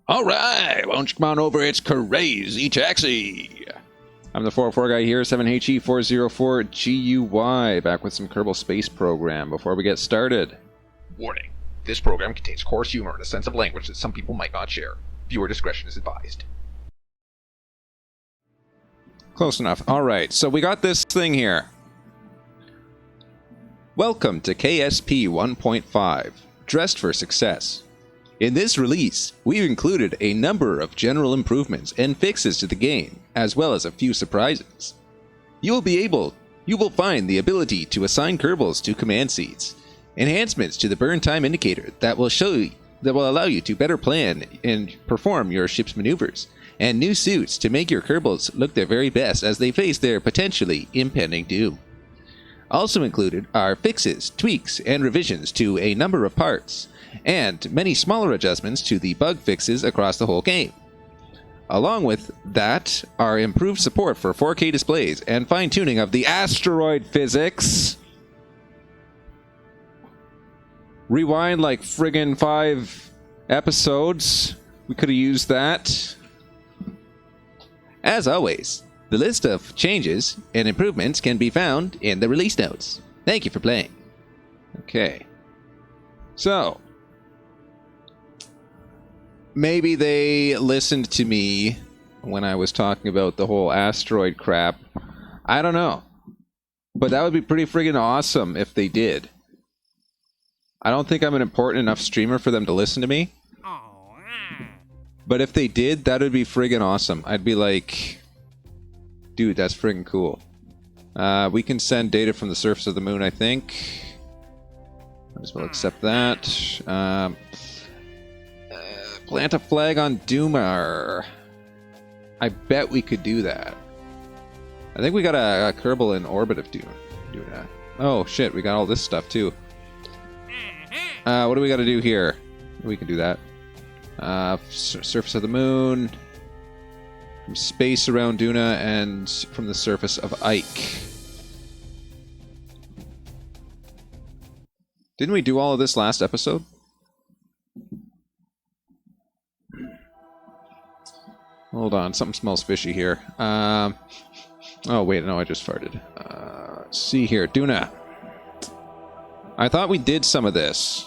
All right, why don't you come on over? It's crazy taxi. I'm the 404 guy here, 7HE404GUY, back with some Kerbal Space Program. Before we get started, warning: this program contains coarse humor and a sense of language that some people might not share. Viewer discretion is advised. close enough. All right, so we got this thing here. Welcome to KSP 1.5, Dressed for Success. In this release, we've included a number of general improvements and fixes to the game, as well as a few surprises. You will find the ability to assign Kerbals to command seats, enhancements to the burn time indicator that will allow you to better plan and perform your ship's maneuvers, and new suits to make your Kerbals look their very best as they face their potentially impending doom. Also included are fixes, tweaks, and revisions to a number of parts, and many smaller adjustments to the bug fixes across the whole game. Along with that are improved support for 4K displays and fine-tuning of the asteroid physics. Rewind like friggin' 5 episodes. We could have used that. As always, the list of changes and improvements can be found in the release notes. Thank you for playing. Okay. So, maybe they listened to me when I was talking about the whole asteroid crap. I don't know. But that would be pretty friggin' awesome if they did. I don't think I'm an important enough streamer for them to listen to me. But if they did, that would be friggin' awesome. I'd be like, dude, that's friggin' cool. We can send data from the surface of the moon, I think. Might as well accept that. Plant a flag on Dumar. I bet we could do that. I think we got a Kerbal in orbit of Duna. Oh shit, we got all this stuff too. What do we got to do here? We can do that. Surface of the moon. From space around Duna and from the surface of Ike. Didn't we do all of this last episode? Hold on, something smells fishy here. Oh wait, no, I just farted. Let's see here, Duna. I thought we did some of this.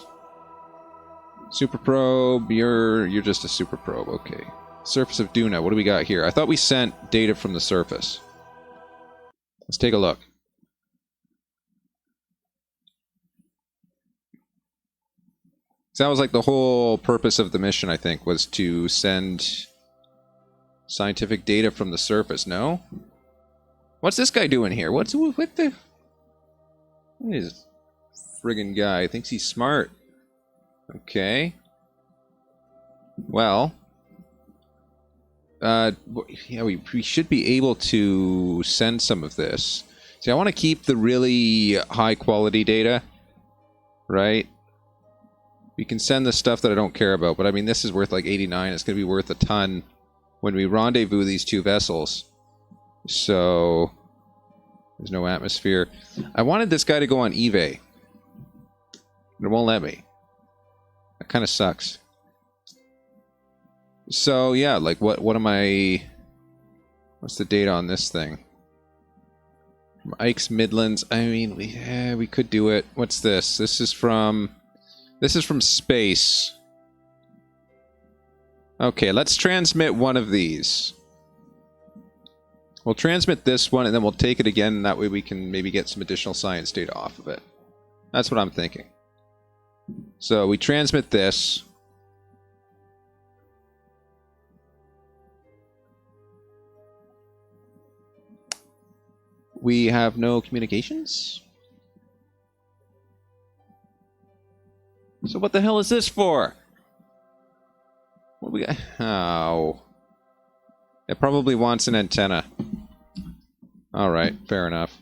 Super probe, you're just a super probe, okay. Surface of Duna, what do we got here? I thought we sent data from the surface. Let's take a look. So that was like the whole purpose of the mission, I think, was to send scientific data from the surface, no? What's this guy doing here? What is this friggin' guy? Thinks he's smart. Okay. Well, yeah, we should be able to send some of this. See, I want to keep the really high quality data, right? We can send the stuff that I don't care about, but I mean, this is worth like 89. It's going to be worth a ton when we rendezvous these two vessels. So, there's no atmosphere. I wanted this guy to go on eBay. It won't let me. That kind of sucks. So yeah, like what am I? What's the data on this thing? From Ike's Midlands. I mean, we could do it. What's this? This is from space. Okay, let's transmit one of these. We'll transmit this one, and then we'll take it again, and that way we can maybe get some additional science data off of it. That's what I'm thinking. So we transmit this. We have no communications? So what the hell is this for? What do we got? Oh. It probably wants an antenna. Alright, fair enough.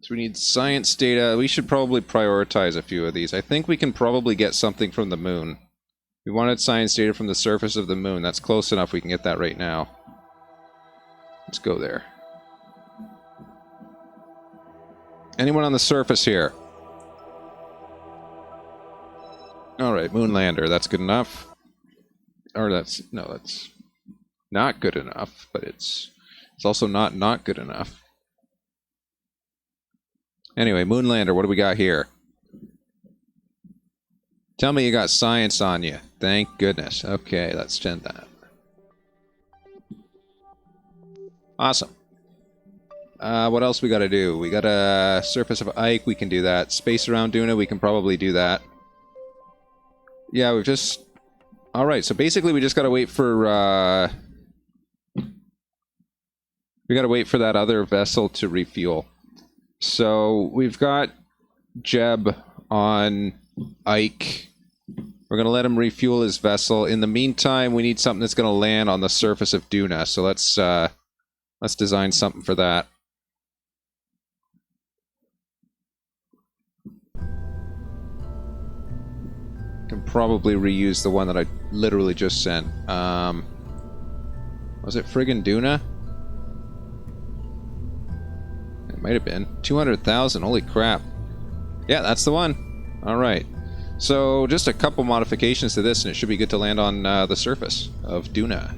So we need science data. We should probably prioritize a few of these. I think we can probably get something from the moon. We wanted science data from the surface of the moon. That's close enough. We can get that right now. Let's go there. Anyone on the surface here? Alright, Moonlander, that's good enough. Or that's not good enough, but it's also not good enough. Anyway, Moonlander, what do we got here? Tell me you got science on you. Thank goodness. Okay, let's send that. Awesome. What else we gotta do? We got a surface of Ike, we can do that. Space around Duna, we can probably do that. Yeah, we've just... Alright, so basically we just gotta wait for, we gotta wait for that other vessel to refuel. So, we've got Jeb on Ike. We're gonna let him refuel his vessel. In the meantime, we need something that's gonna land on the surface of Duna, so let's design something for that. Can probably reuse the one that I literally just sent. Was it friggin' Duna? It might have been. 200,000, holy crap. Yeah, that's the one. Alright. So, just a couple modifications to this and it should be good to land on the surface of Duna.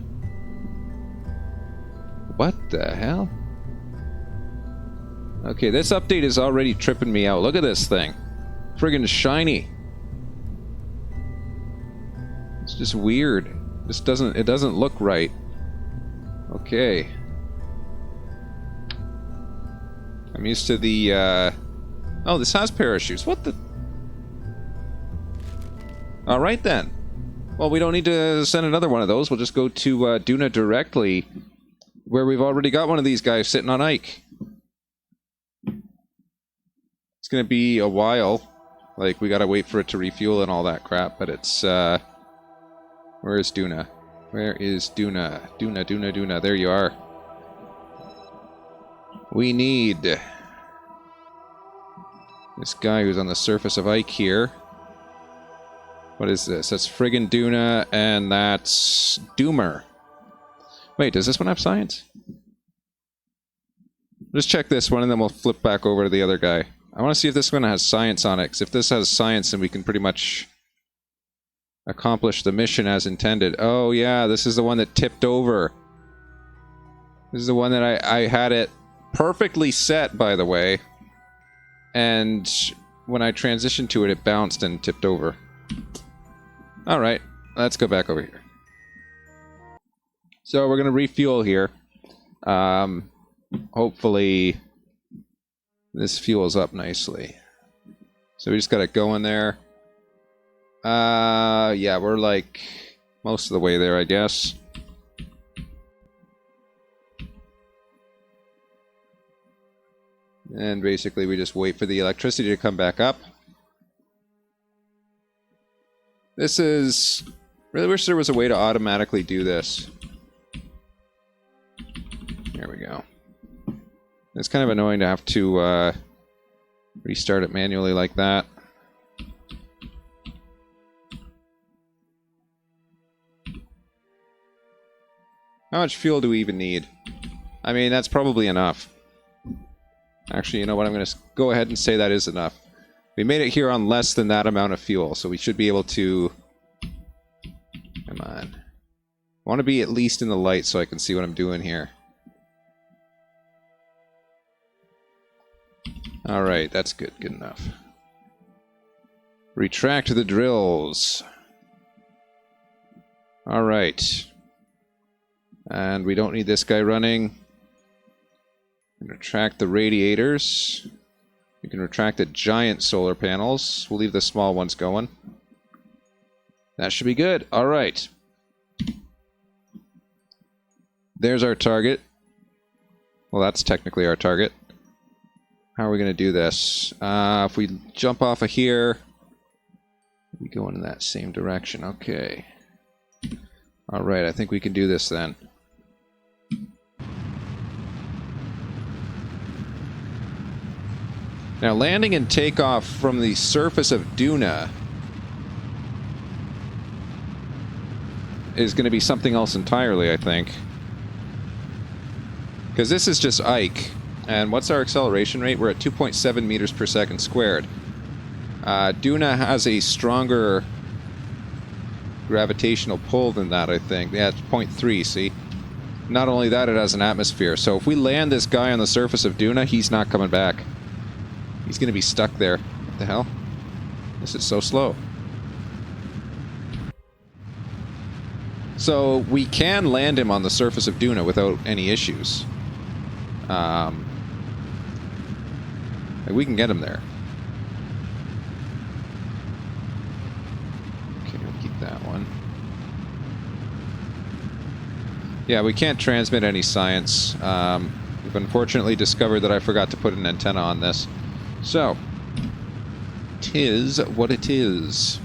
What the hell? Okay, this update is already tripping me out. Look at this thing. Friggin' shiny. It's just weird. It doesn't look right. Okay. I'm used to the, Oh, this has parachutes. What the... Alright then. Well, we don't need to send another one of those. We'll just go to Duna directly, where we've already got one of these guys sitting on Ike. It's gonna be a while. Like, we gotta wait for it to refuel and all that crap, but it's, where is Duna? Where is Duna? Duna. There you are. We need this guy who's on the surface of Ike here. What is this? That's friggin' Duna, and that's Doomer. Wait, does this one have science? Just check this one, and then we'll flip back over to the other guy. I want to see if this one has science on it, because if this has science, then we can pretty much accomplish the mission as intended. Oh, yeah, this is the one that tipped over. This is the one that I had it perfectly set, by the way. And when I transitioned to it, it bounced and tipped over. Alright, let's go back over here. So we're going to refuel here. Hopefully this fuels up nicely. So we just got it going there. Yeah, we're like most of the way there, I guess. And basically we just wait for the electricity to come back up. This is... Really wish there was a way to automatically do this. There we go. It's kind of annoying to have to restart it manually like that. How much fuel do we even need? I mean, that's probably enough. Actually, you know what? I'm going to go ahead and say that is enough. We made it here on less than that amount of fuel, so we should be able to... Come on. I want to be at least in the light so I can see what I'm doing here. Alright, that's good. Good enough. Retract the drills. Alright. And we don't need this guy running. Retract the radiators. We can retract the giant solar panels. We'll leave the small ones going. That should be good. Alright. There's our target. Well, that's technically our target. How are we going to do this? If we jump off of here, we go in that same direction. Okay. Alright, I think we can do this then. Now, landing and takeoff from the surface of Duna is going to be something else entirely, I think. Because this is just Ike. And what's our acceleration rate? We're at 2.7 meters per second squared. Duna has a stronger gravitational pull than that, I think. Yeah, it's 0.3, see? Not only that, it has an atmosphere. So if we land this guy on the surface of Duna, he's not coming back. He's going to be stuck there. What the hell? This is so slow. So we can land him on the surface of Duna without any issues. We can get him there. Okay, we'll keep that one. Yeah, we can't transmit any science. We've unfortunately discovered that I forgot to put an antenna on this. So, 'tis what it is.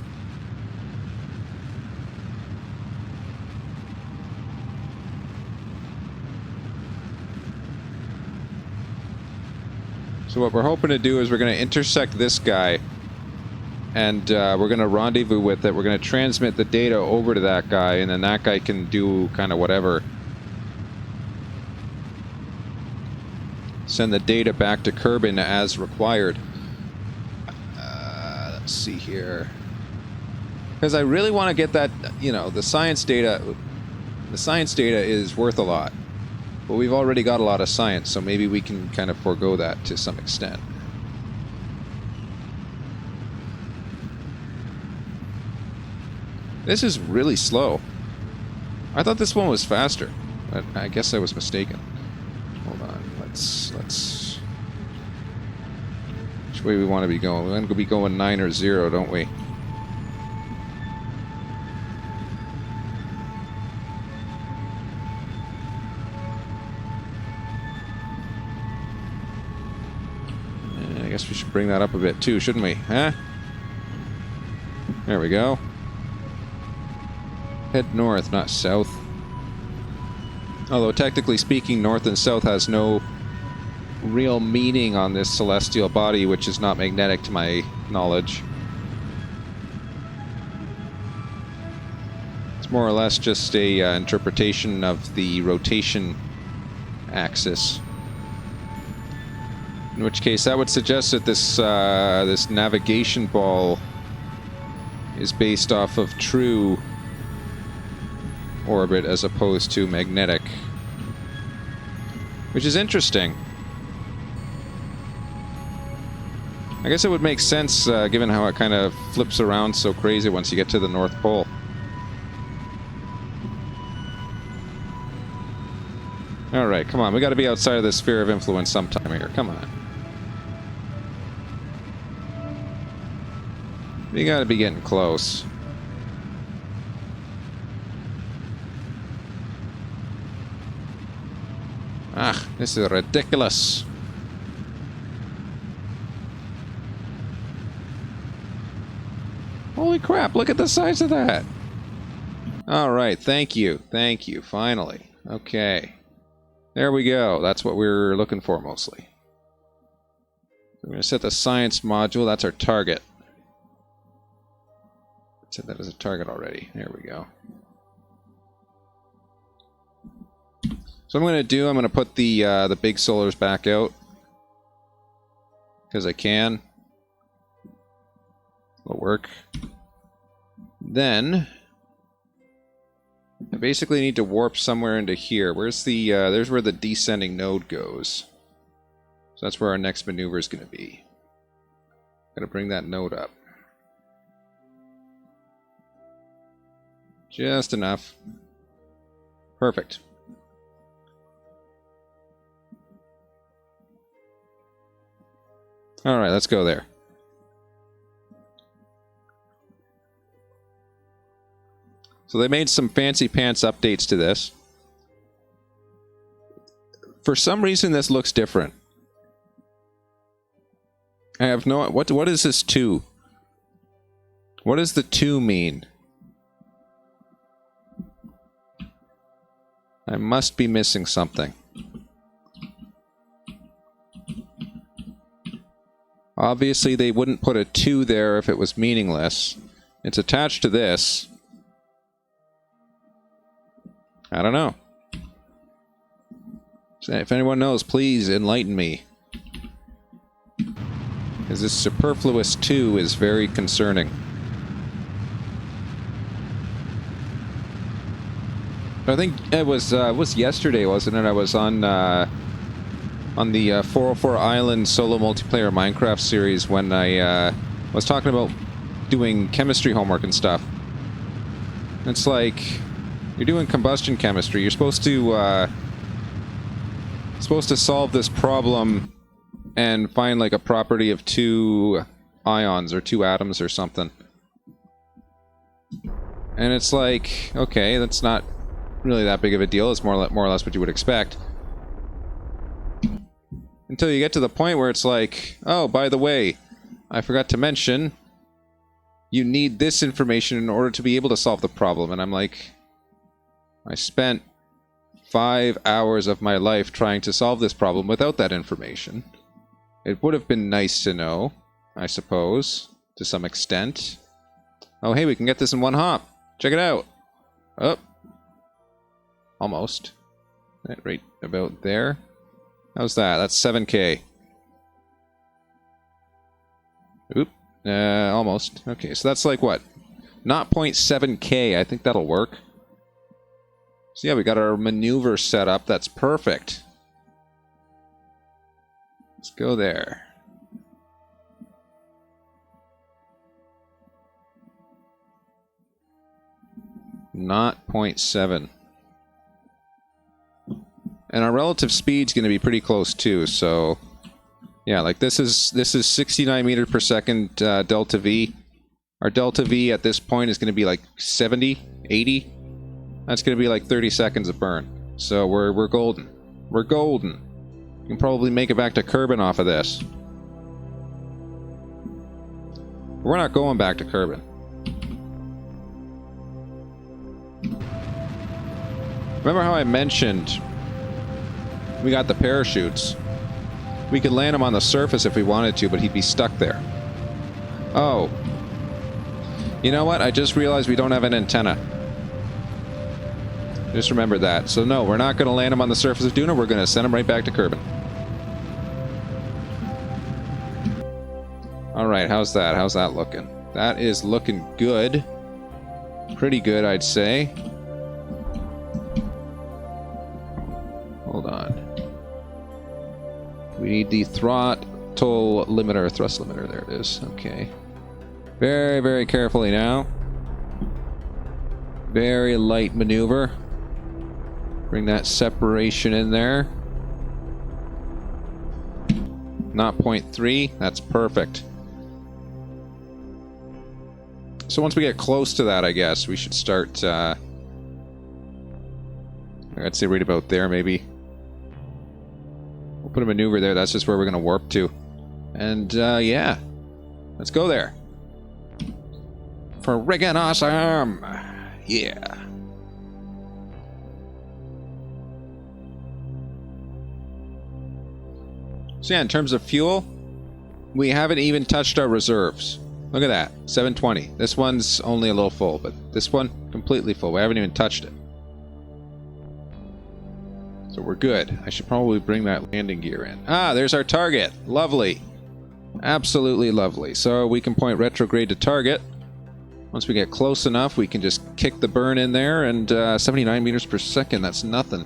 So what we're hoping to do is we're going to intersect this guy, and we're going to rendezvous with it. We're going to transmit the data over to that guy, and then that guy can do kind of whatever. Send the data back to Kerbin as required. Let's see here. Because I really want to get that, you know, the science data. The science data is worth a lot. But we've already got a lot of science, so maybe we can kind of forego that to some extent. This is really slow. I thought this one was faster, but I guess I was mistaken. Hold on, let's... Which way we want to be going? We want to be going 9 or 0, don't we? I guess we should bring that up a bit too, shouldn't we? Huh? There we go. Head north, not south. Although, technically speaking, north and south has no real meaning on this celestial body, which is not magnetic to my knowledge. It's more or less just a interpretation of the rotation axis. In which case, that would suggest that this this navigation ball is based off of true orbit as opposed to magnetic, which is interesting. I guess it would make sense given how it kind of flips around so crazy once you get to the North Pole. Alright, come on, we gotta be outside of the sphere of influence sometime here, come on. We gotta be getting close. Ah, this is ridiculous. Holy crap, look at the size of that. Alright, thank you, finally. Okay. There we go, that's what we were looking for mostly. We're going to set the science module, that's our target. Set that as a target already. There we go. So what I'm going to do, I'm going to put the big solars back out. Because I can. It'll work. Then, I basically need to warp somewhere into here. Where's the, there's where the descending node goes. So that's where our next maneuver is going to be. Got to bring that node up. Just enough. Perfect. Alright, let's go there. So they made some fancy pants updates to this. For some reason this looks different. I have no... What is this 2? What does the 2 mean? I must be missing something. Obviously, they wouldn't put a 2 there if it was meaningless. It's attached to this. I don't know. So if anyone knows, please enlighten me. Because this superfluous 2 is very concerning. I think it was yesterday, wasn't it? I was on the 404 Island solo multiplayer Minecraft series when I was talking about doing chemistry homework and stuff. It's like you're doing combustion chemistry. You're supposed to solve this problem and find like a property of 2 ions or 2 atoms or something. And it's like, okay, that's not really that big of a deal. It's more or less what you would expect. Until you get to the point where it's like, oh, by the way, I forgot to mention, you need this information in order to be able to solve the problem. And I'm like, I spent 5 hours of my life trying to solve this problem without that information. It would have been nice to know, I suppose, to some extent. Oh, hey, we can get this in one hop. Check it out. Oh. Almost. Right about there. How's that? That's 7K. Oop. Almost. Okay, so that's like what? Not 0.7K. I think that'll work. So yeah, we got our maneuver set up. That's perfect. Let's go there. Not 0.7. And our relative speed's going to be pretty close too, so yeah, like this is 69 meters per second delta V. Our delta V at this point is going to be like 70, 80. That's going to be like 30 seconds of burn. So we're golden. We're golden. You can probably make it back to Kerbin off of this. We're not going back to Kerbin. Remember how I mentioned we got the parachutes? We could land him on the surface if we wanted to, but he'd be stuck there. Oh. You know what? I just realized we don't have an antenna. Just remember that. So no, we're not going to land him on the surface of Duna. We're going to send him right back to Kerbin. Alright, how's that? How's that looking? That is looking good. Pretty good, I'd say. Hold on. We need the throttle limiter, thrust limiter. There it is. Okay. Very, very carefully now. Very light maneuver. Bring that separation in there. Not 0.3. That's perfect. So once we get close to that, I guess, we should start... I'd say right about there, maybe. We'll put a maneuver there. That's just where we're going to warp to. And, yeah. Let's go there. Friggin' awesome! Yeah. So yeah, in terms of fuel, we haven't even touched our reserves. Look at that. 720. This one's only a little full, but this one, completely full. We haven't even touched it. So we're good. I should probably bring that landing gear in. Ah, there's our target. Lovely. Absolutely lovely. So we can point retrograde to target. Once we get close enough, we can just kick the burn in there, and 79 meters per second, that's nothing.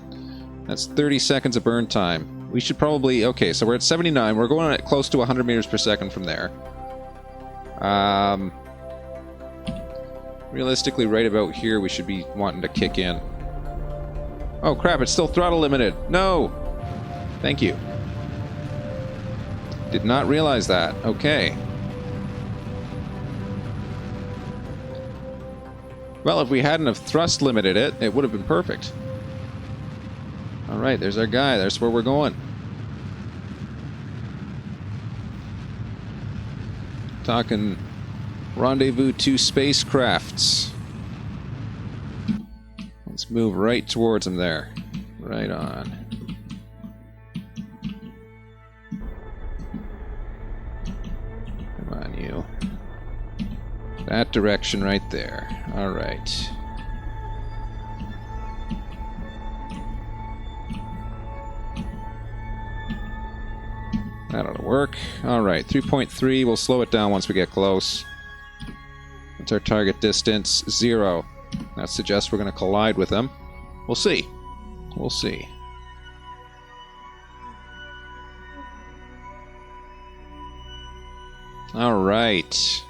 That's 30 seconds of burn time. We should probably... Okay, so we're at 79. We're going at close to 100 meters per second from there. Realistically, right about here, we should be wanting to kick in. Oh crap, it's still throttle limited. No! Thank you. Did not realize that. Okay. Well, if we hadn't have thrust limited it, it would have been perfect. Alright, there's our guy. There's where we're going. Talking rendezvous 2 spacecrafts. Let's move right towards him there. Right on. Come on, you. That direction right there. Alright. That ought to work. Alright, 3.3. We'll slow it down once we get close. That's our target distance. 0. That suggests we're going to collide with them. We'll see. We'll see. All right.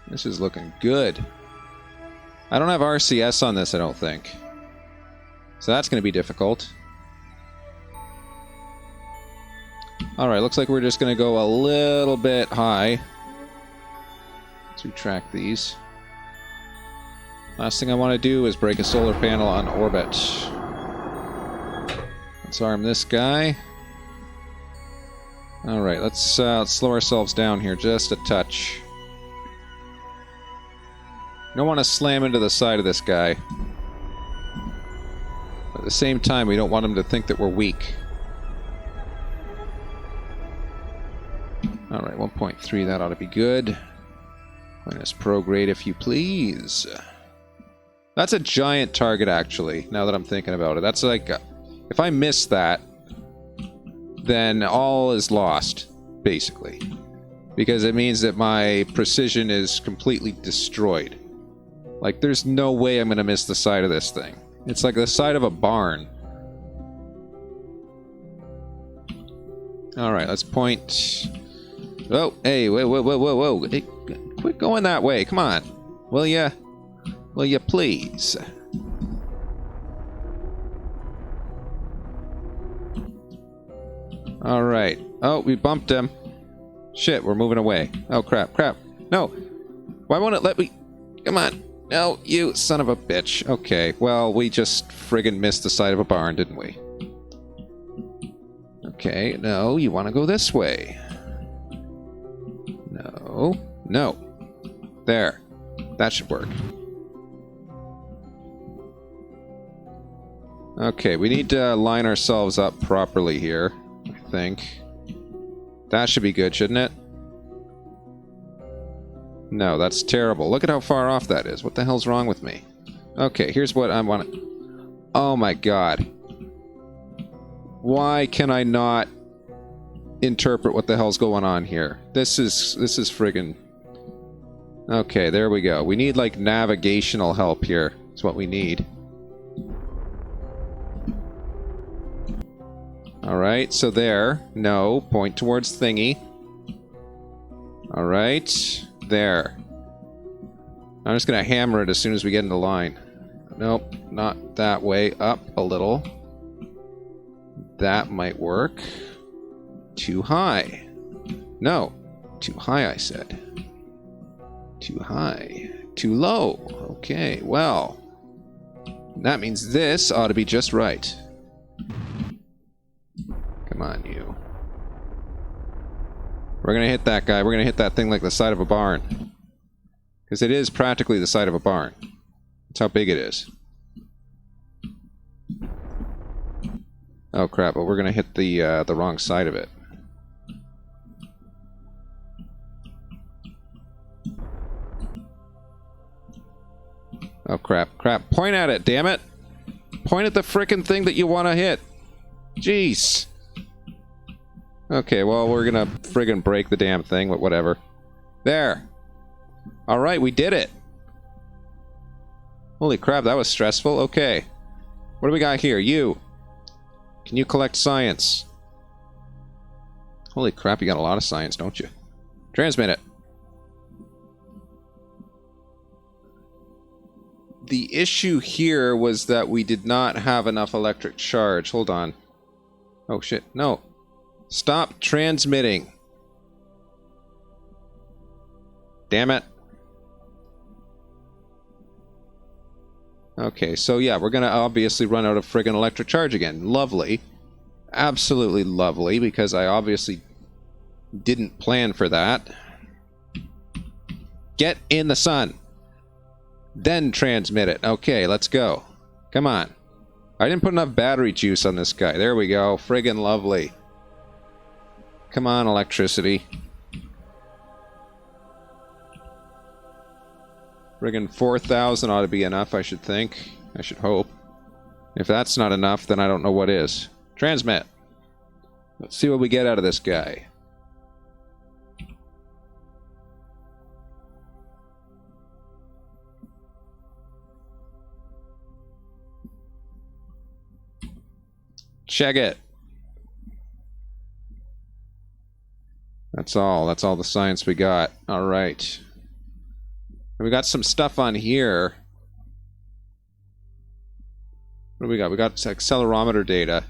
This is looking good. I don't have RCS on this, I don't think. So that's going to be difficult. Alright, looks like we're just going to go a little bit high. Let's retract these. Last thing I want to do is break a solar panel on orbit. Let's arm this guy. Alright, let's slow ourselves down here just a touch. Don't want to slam into the side of this guy. At the same time, we don't want him to think that we're weak. Alright, 1.3, that ought to be good. Minus prograde, if you please. That's a giant target, actually, now that I'm thinking about it. That's like... if I miss that, then all is lost, basically. Because it means that my precision is completely destroyed. Like, there's no way I'm going to miss the side of this thing. It's like the side of a barn. Alright, let's point... Oh, hey, whoa. Hey, quit going that way, come on. Will ya? Will ya please? Alright. Oh, we bumped him. Shit, we're moving away. Oh, crap. No! Why won't it let me... Come on. No, you son of a bitch. Okay, well, we just friggin' missed the side of a barn, didn't we? Okay, no, you want to go this way. No. There. That should work. Okay, we need to line ourselves up properly here, I think. That should be good, shouldn't it? No, that's terrible. Look at how far off that is. What the hell's wrong with me? Okay, here's what I want to... Oh my god. Why can I not interpret what the hell's going on here? This is friggin... Okay, there we go. We need, like, navigational help here. That's what we need. Alright, so there. No, point towards thingy. Alright, there. I'm just gonna hammer it as soon as we get into line. Nope, not that way. Up a little. That might work. Too high. No, too high, I said. Too high. Too low. Okay, well. That means this ought to be just right. Come on, you. We're gonna hit that guy. We're gonna hit that thing like the side of a barn. Because it is practically the side of a barn. That's how big it is. Oh crap, but we're gonna hit the wrong side of it. Oh crap, point at it, damn it! Point at the frickin' thing that you want to hit! Jeez! Okay, well, we're gonna friggin' break the damn thing, but whatever. There! Alright, we did it! Holy crap, that was stressful. Okay. What do we got here? You! Can you collect science? Holy crap, you got a lot of science, don't you? Transmit it! The issue here was that we did not have enough electric charge. Hold on. Oh shit, no. Stop transmitting. Damn it. Okay, so yeah, we're gonna obviously run out of friggin' electric charge again. Lovely. Absolutely lovely, because I obviously didn't plan for that. Get in the sun. Then transmit it. Okay, let's go. Come on. I didn't put enough battery juice on this guy. There we go. Friggin' lovely. Come on, electricity. Friggin' 4,000 ought to be enough, I should think. I should hope. If that's not enough, then I don't know what is. Transmit. Let's see what we get out of this guy. Check it. That's all. That's all the science we got. All right. And we got some stuff on here. What do we got? We got accelerometer data.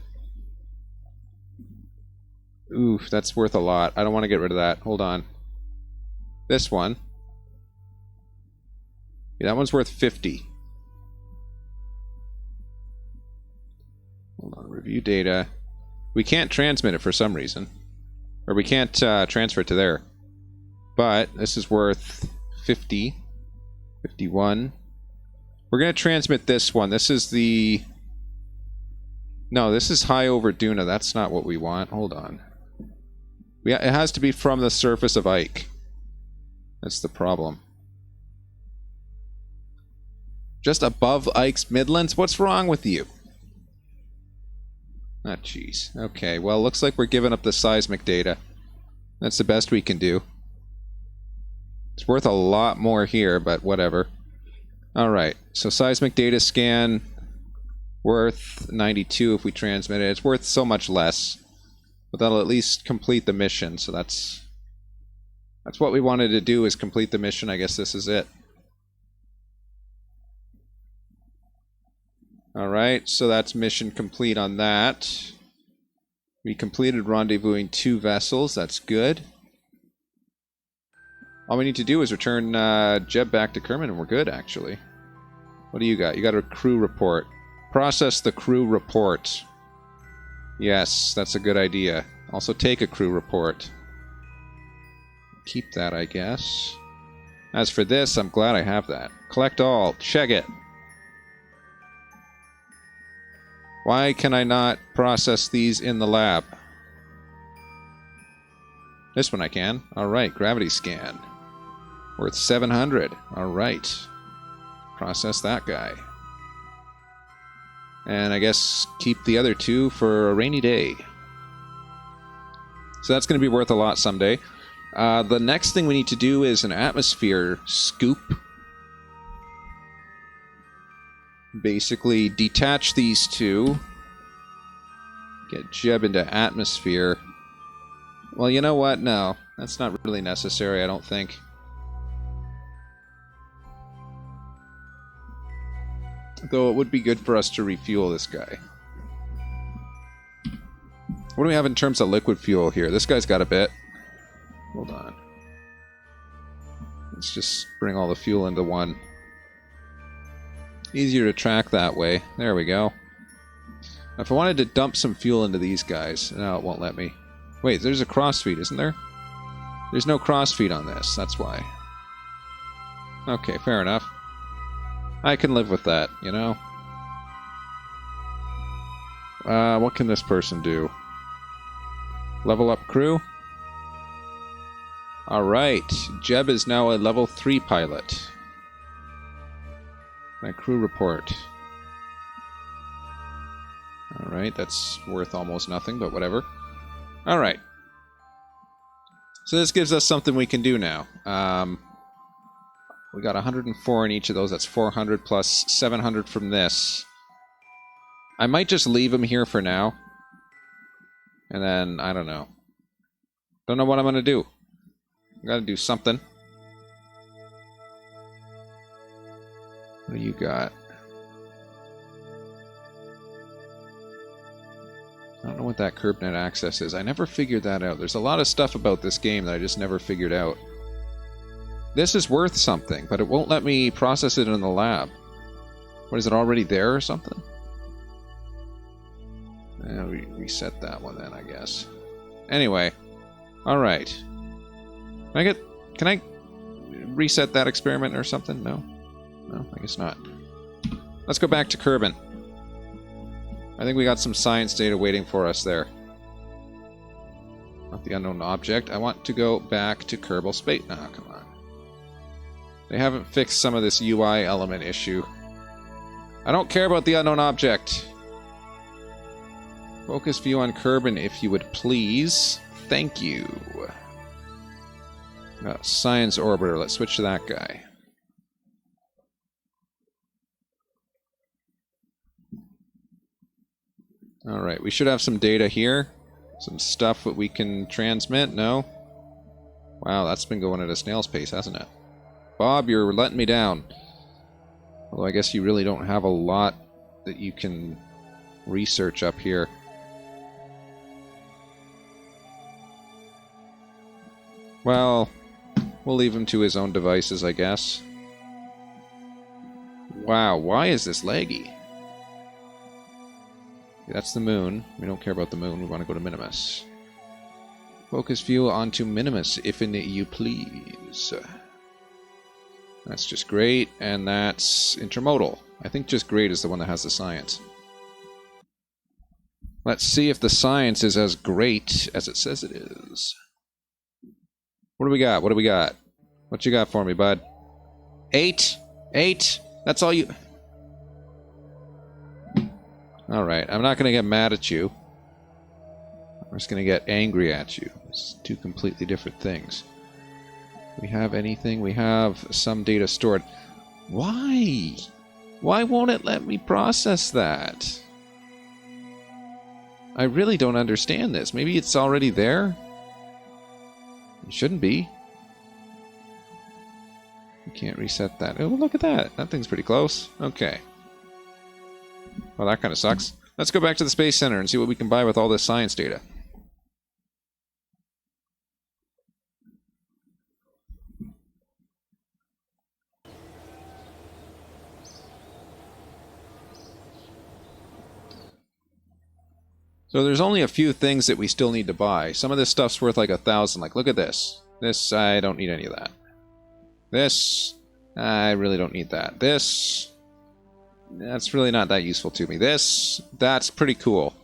Oof, that's worth a lot. I don't want to get rid of that. Hold on. This one. Yeah, that one's worth 50. Hold on. Review data. We can't transmit it for some reason. Or we can't transfer it to there. But this is worth 50. 51. We're going to transmit this one. This is the... No, this is high over Duna. That's not what we want. Hold on. It has to be from the surface of Ike. That's the problem. Just above Ike's Midlands? What's wrong with you? Ah, jeez. Okay, well, looks like we're giving up the seismic data. That's the best we can do. It's worth a lot more here, but whatever. Alright, so seismic data scan... worth 92 if we transmit it. It's worth so much less. But that'll at least complete the mission, so that's what we wanted to do, is complete the mission. I guess this is it. Alright, so that's mission complete on that. We completed rendezvousing 2 vessels. That's good. All we need to do is return Jeb back to Kerman, and we're good, actually. What do you got? You got a crew report. Process the crew report. Yes, that's a good idea. Also take a crew report. Keep that, I guess. As for this, I'm glad I have that. Collect all. Check it. Why can I not process these in the lab? This one I can. Alright, gravity scan. Worth 700. Alright. Process that guy. And I guess keep the other 2 for a rainy day. So that's going to be worth a lot someday. The next thing we need to do is an atmosphere scoop. Basically, detach these 2. Get Jeb into atmosphere. Well, you know what? No, that's not really necessary, I don't think. Though it would be good for us to refuel this guy. What do we have in terms of liquid fuel here? This guy's got a bit. Hold on. Let's just bring all the fuel into one. Easier to track that way. There we go. Now, if I wanted to dump some fuel into these guys... No, it won't let me. Wait, there's a crossfeed, isn't there? There's no crossfeed on this, that's why. Okay, fair enough. I can live with that, you know? What can this person do? Level up crew? Alright, Jeb is now a level 3 pilot. My crew report. Alright, that's worth almost nothing, but whatever. Alright. So this gives us something we can do now. We got 104 in each of those. That's 400 plus 700 from this. I might just leave them here for now. And then, I don't know. Don't know what I'm going to do. I got to do something. What do you got? I don't know what that CurbNet access is. I never figured that out. There's a lot of stuff about this game that I just never figured out. This is worth something, but it won't let me process it in the lab. What, is it already there or something? We reset that one then, I guess. Anyway. Alright. Can I reset that experiment or something? No? No, I guess not. Let's go back to Kerbin. I think we got some science data waiting for us there. Not the unknown object. I want to go back to Kerbal Space... Ah, come on. They haven't fixed some of this UI element issue. I don't care about the unknown object. Focus view on Kerbin, if you would please. Thank you. Science orbiter. Let's switch to that guy. Alright, we should have some data here. Some stuff that we can transmit. No? Wow, that's been going at a snail's pace, hasn't it? Bob, you're letting me down. Although I guess you really don't have a lot that you can research up here. Well, we'll leave him to his own devices, I guess. Wow, why is this laggy? That's the moon. We don't care about the moon. We want to go to Minimus. Focus view onto Minimus, if you please. That's just great, and that's intermodal. I think just great is the one that has the science. Let's see if the science is as great as it says it is. What do we got? What do we got? What you got for me, bud? 8? 8? That's all you... Alright, I'm not going to get mad at you. I'm just going to get angry at you. It's two completely different things. We have anything? We have some data stored. Why? Why won't it let me process that? I really don't understand this. Maybe it's already there? It shouldn't be. You can't reset that. Oh, look at that. That thing's pretty close. Okay. Well, that kind of sucks. Let's go back to the Space Center and see what we can buy with all this science data. So there's only a few things that we still need to buy. Some of this stuff's worth like 1,000. Like, look at this. This, I don't need any of that. This, I really don't need that. This, that's really not that useful to me. This, that's pretty cool.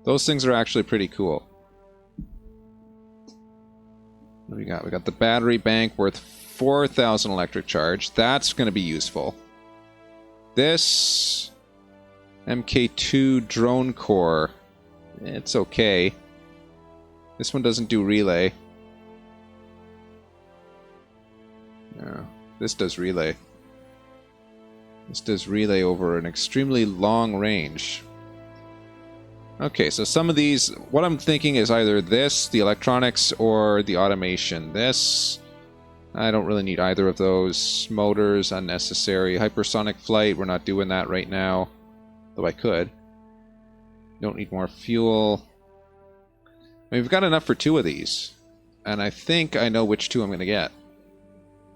Those things are actually pretty cool. What do we got? We got the battery bank worth 4,000 electric charge. That's going to be useful. This... MK2 drone core. It's okay. This one doesn't do relay. No, this does relay. This does relay over an extremely long range. Okay, so some of these... What I'm thinking is either this, the electronics, or the automation. This... I don't really need either of those. Motors, unnecessary. Hypersonic flight, we're not doing that right now. Though I could. Don't need more fuel. I mean, we've got enough for 2 of these. And I think I know which 2 I'm going to get.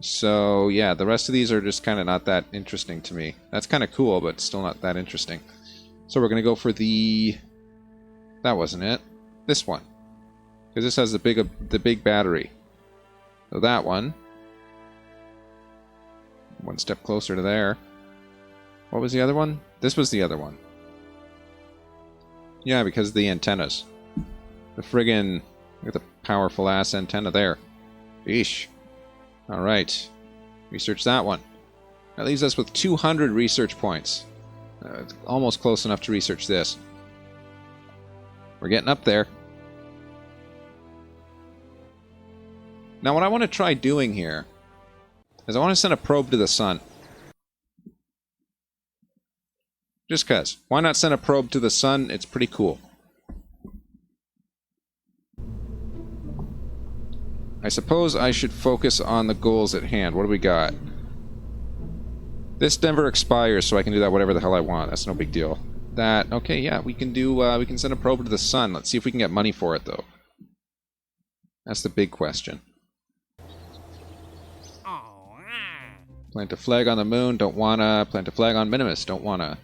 So, yeah, the rest of these are just kind of not that interesting to me. That's kind of cool, but still not that interesting. So we're going to go for the... That wasn't it. This one. Because this has the big battery. So that one. One step closer to there. What was the other one? This was the other one. Yeah, because of the antennas. The friggin... Look at the powerful ass antenna there. Eesh. Alright. Research that one. That leaves us with 200 research points. It's almost close enough to research this. We're getting up there. Now what I want to try doing here is I want to send a probe to the sun. Just cuz. Why not send a probe to the sun? It's pretty cool. I suppose I should focus on the goals at hand. What do we got? This never expires, so I can do that whatever the hell I want. That's no big deal. That, okay, yeah, we can do, we can send a probe to the sun. Let's see if we can get money for it, though. That's the big question. Plant a flag on the moon, don't wanna. Plant a flag on Minimus, don't wanna.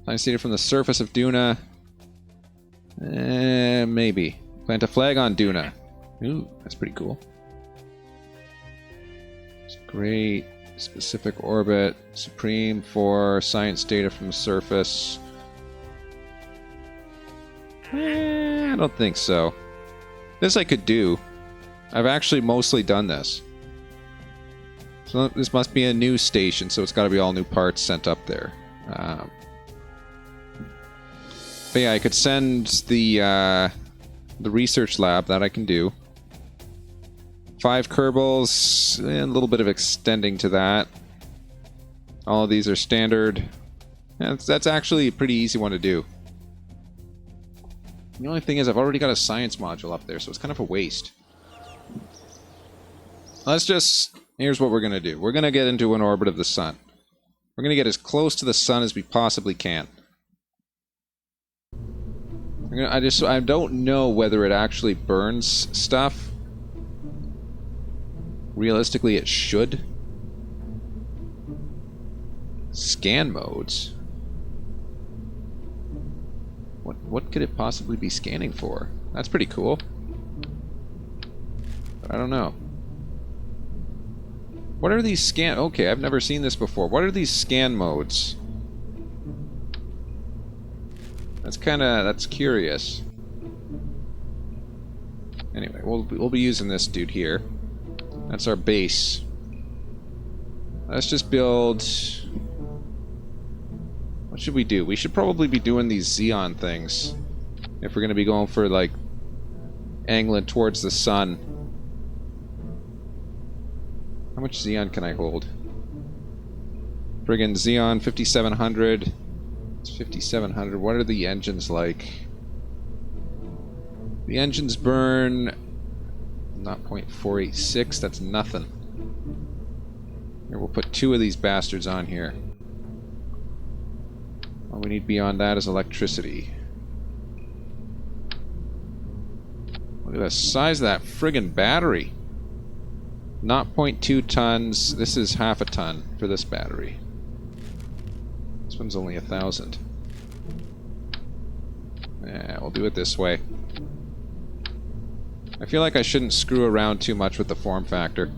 Plant data from the surface of Duna. Maybe. Plant a flag on Duna. Ooh, that's pretty cool. It's great. Specific orbit. Supreme for science data from the surface. I don't think so. This I could do. I've actually mostly done this. So this must be a new station, so it's got to be all new parts sent up there. But yeah, I could send the research lab, that I can do. 5 Kerbals, a little bit of extending to that. All of these are standard. Yeah, that's actually a pretty easy one to do. The only thing is I've already got a science module up there, so it's kind of a waste. Let's just... Here's what we're going to do. We're going to get into an orbit of the sun. We're going to get as close to the sun as we possibly can. I don't know whether it actually burns stuff. Realistically, it should. Scan modes. What could it possibly be scanning for? That's pretty cool. But I don't know. What are these scan... Okay, I've never seen this before. What are these scan modes? That's curious. Anyway, we'll be using this dude here. That's our base. Let's just build... What should we do? We should probably be doing these Xeon things. If we're going to be going for, like, angling towards the sun. How much Xeon can I hold? Friggin' Xeon 5700. It's 5700. What are the engines like? The engines burn... Not 0.486. That's nothing. Here, we'll put 2 of these bastards on here. All we need beyond that is electricity. Look at the size of that friggin' battery. Not 0.2 tons. This is half a ton for this battery. This one's only 1,000. Yeah, we'll do it this way. I feel like I shouldn't screw around too much with the form factor.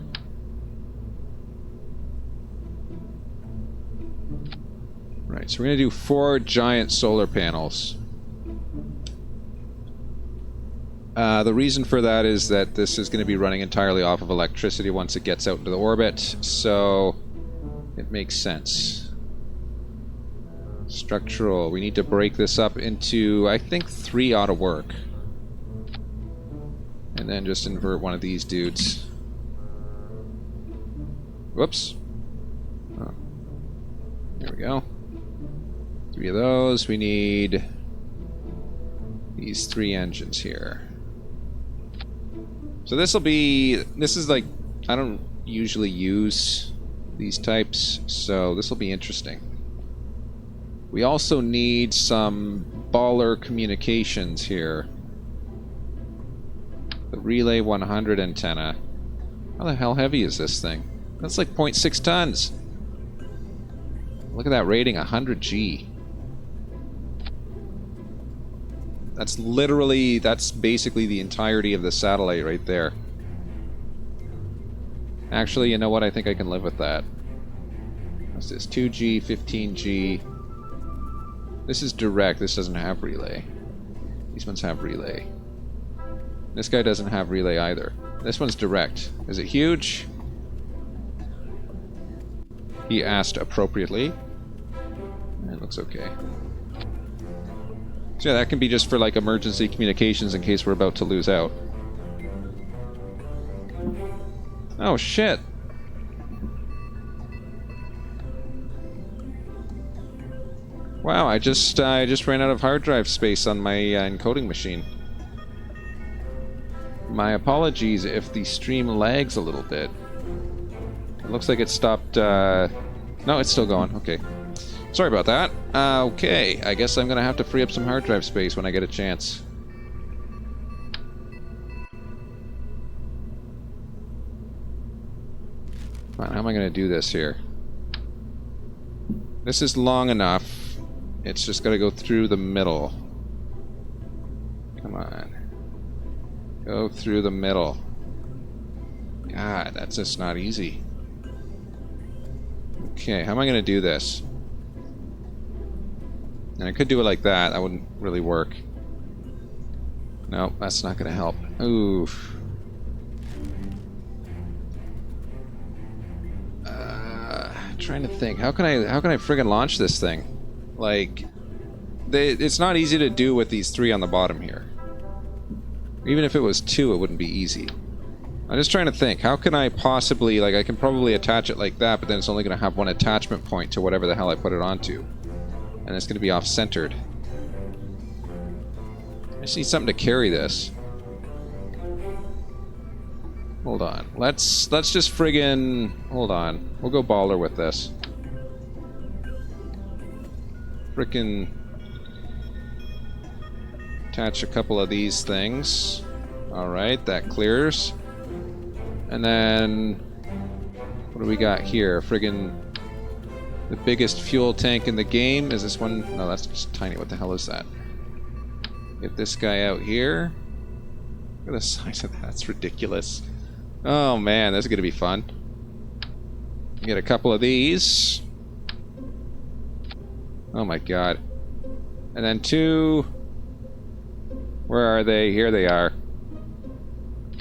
Right, so we're going to do 4 giant solar panels. The reason for that is that this is going to be running entirely off of electricity once it gets out into the orbit, so it makes sense. Structural, we need to break this up into, I think 3 ought to work. And then just invert one of these dudes. Whoops. Oh. There we go. 3 of those. We need these 3 engines here. So this is like, I don't usually use these types, so this will be interesting. We also need some baller communications here. The Relay 100 antenna. How the hell heavy is this thing? That's like 0.6 tons. Look at that rating, 100G. That's basically the entirety of the satellite right there. Actually, you know what? I think I can live with that. What's this? 2G, 15G. This is direct. This doesn't have relay. These ones have relay. This guy doesn't have relay either. This one's direct. Is it huge? He asked appropriately. It looks okay. So yeah, that can be just for like emergency communications in case we're about to lose out. Oh shit! Wow, I just ran out of hard drive space on my encoding machine. My apologies if the stream lags a little bit. It looks like it stopped. No, it's still going. Okay. Sorry about that. Okay, I guess I'm gonna have to free up some hard drive space when I get a chance. Come on, how am I gonna do this here? This is long enough. It's just gotta go through the middle. Come on. Go through the middle. God, that's just not easy. Okay, how am I gonna do this? And I could do it like that. That wouldn't really work. Nope, that's not gonna help. Oof. Trying to think. How can I friggin' launch this thing? Like, it's not easy to do with these 3 on the bottom here. Even if it was 2, it wouldn't be easy. I'm just trying to think. How can I possibly, like, I can probably attach it like that, but then it's only going to have one attachment point to whatever the hell I put it onto. And it's going to be off-centered. I just need something to carry this. Hold on. Let's just friggin... Hold on. We'll go baller with this. Frickin' attach a couple of these things. Alright, that clears. And then... What do we got here? Friggin' the biggest fuel tank in the game. Is this one? No, that's just tiny. What the hell is that? Get this guy out here. Look at the size of that. That's ridiculous. Oh man, this is gonna be fun. Get a couple of these. Oh my god. And then two... Where are they? Here they are.